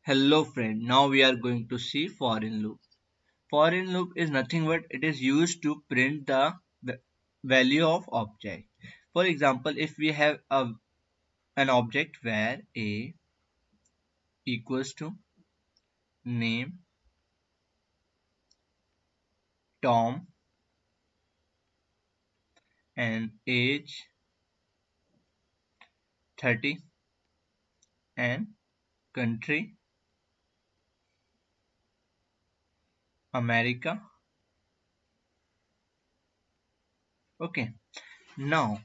Hello friend, now we are going to see foreign loop. Foreign loop is nothing but it is used to print the value of object. For example, if we have an object where a equals to name Tom and age 30 and country America. Okay, now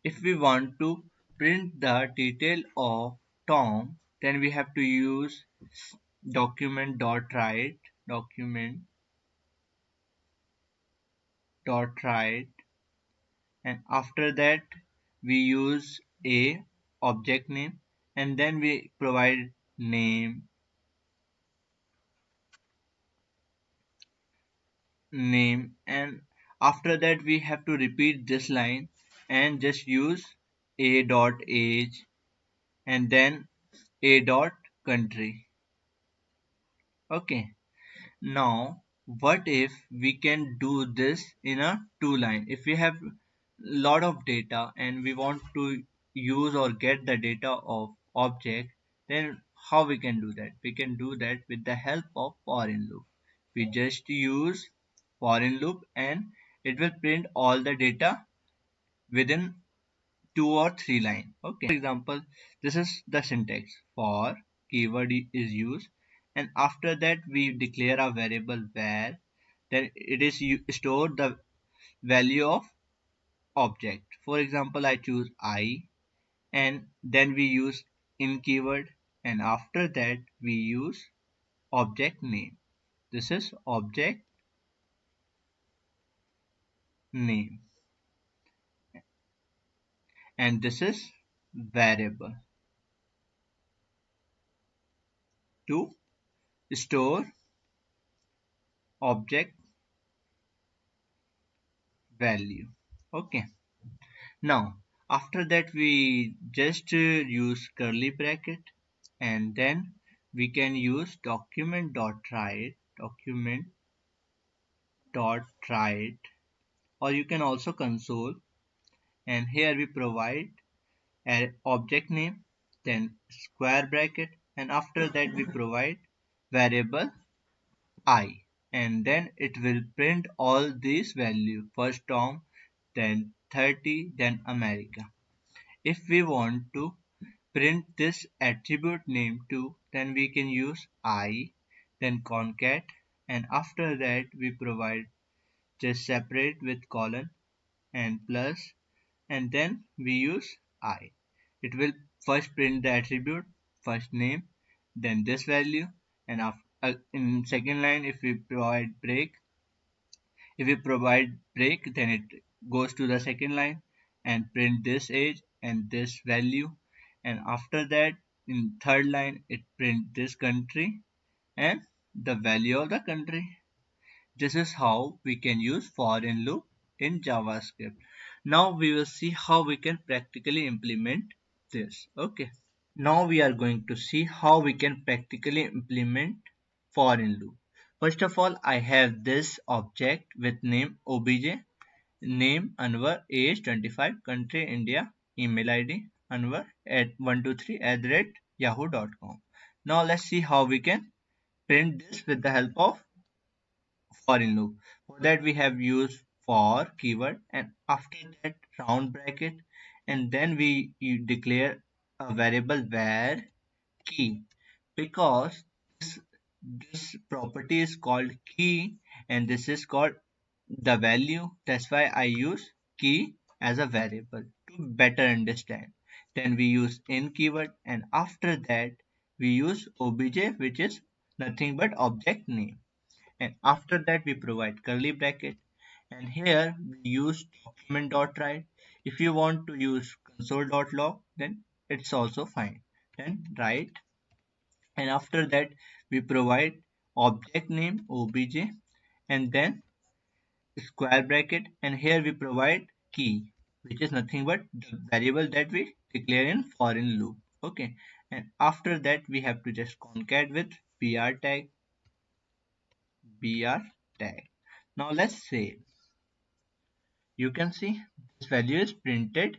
if we want to print the detail of Tom, then we have to use document.write and after that we use a object name and then we provide name and after that we have to repeat this line and just use a dot age and then a dot country. Okay, now what if we can do this in a two line? If we have lot of data and we want to use or get the data of object, then how we can do that? We can do that with the help of foreign loop. We just use foreign loop and it will print all the data within two or three line. Okay, for example, this is the syntax. For keyword is used and after that we declare a variable where then it is store the value of object. For example, I choose I and then we use in keyword and after that we use object name. This is object name and this is variable to store object value. Okay, now after that we just use curly bracket and then we can use document.write or you can also console and here we provide an object name then square bracket and after that we provide variable I and then it will print all these values first Tom then 30 then America. If we want to print this attribute name too then we can use I then concat and after that we provide just separate with colon and plus and then we use I. It will first print the attribute first name then this value and after, in second line if we provide break then it goes to the second line and print this age and this value and after that in third line it print this country and the value of the country. This is how we can use for in loop in JavaScript. Now we will see how we can practically implement this. Okay. Now we are going to see how we can practically implement for in loop. First of all, I have this object with name obj, name Anwar, age 25, country India, email ID Anwar at 123 at yahoo.com. Now let's see how we can print this with the help of for in loop. For that we have used for keyword and after that round bracket and then we you declare a variable where key because this property is called key and this is called the value. That's why I use key as a variable to better understand. Then we use in keyword and after that we use obj which is nothing but object name and after that we provide curly bracket and here we use document.write. If you want to use console.log then it's also fine. Then write and after that we provide object name obj and then square bracket and here we provide key which is nothing but the variable that we declare in for in loop. Okay, and after that we have to just concat with br tag. Now let's say you can see this value is printed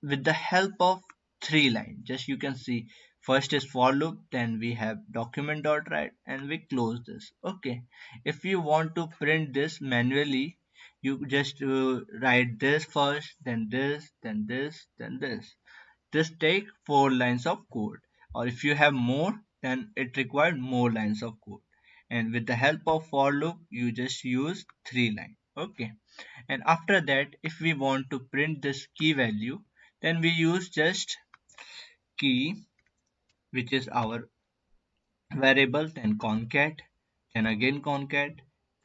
with the help of three lines. Just you can see first is for loop, then we have document.write, and we close this. Okay, if you want to print this manually, you just write this first, then this, then this, then this. This take 4 lines of code, or if you have more, then it required more lines of code. And with the help of for loop, you just use 3 lines. Okay, and after that, if we want to print this key value, then we use just key, which is our variable, then concat, then again concat.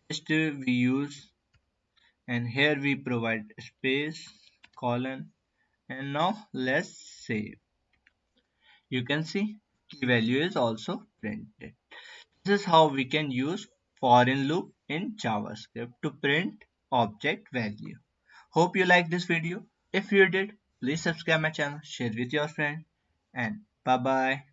Just we use, and here we provide space, colon, and now let's save. You can see key value is also printed. This is how we can use foreign loop in JavaScript to print object value. Hope you like this video. If you did, please subscribe my channel, share with your friend, and bye bye.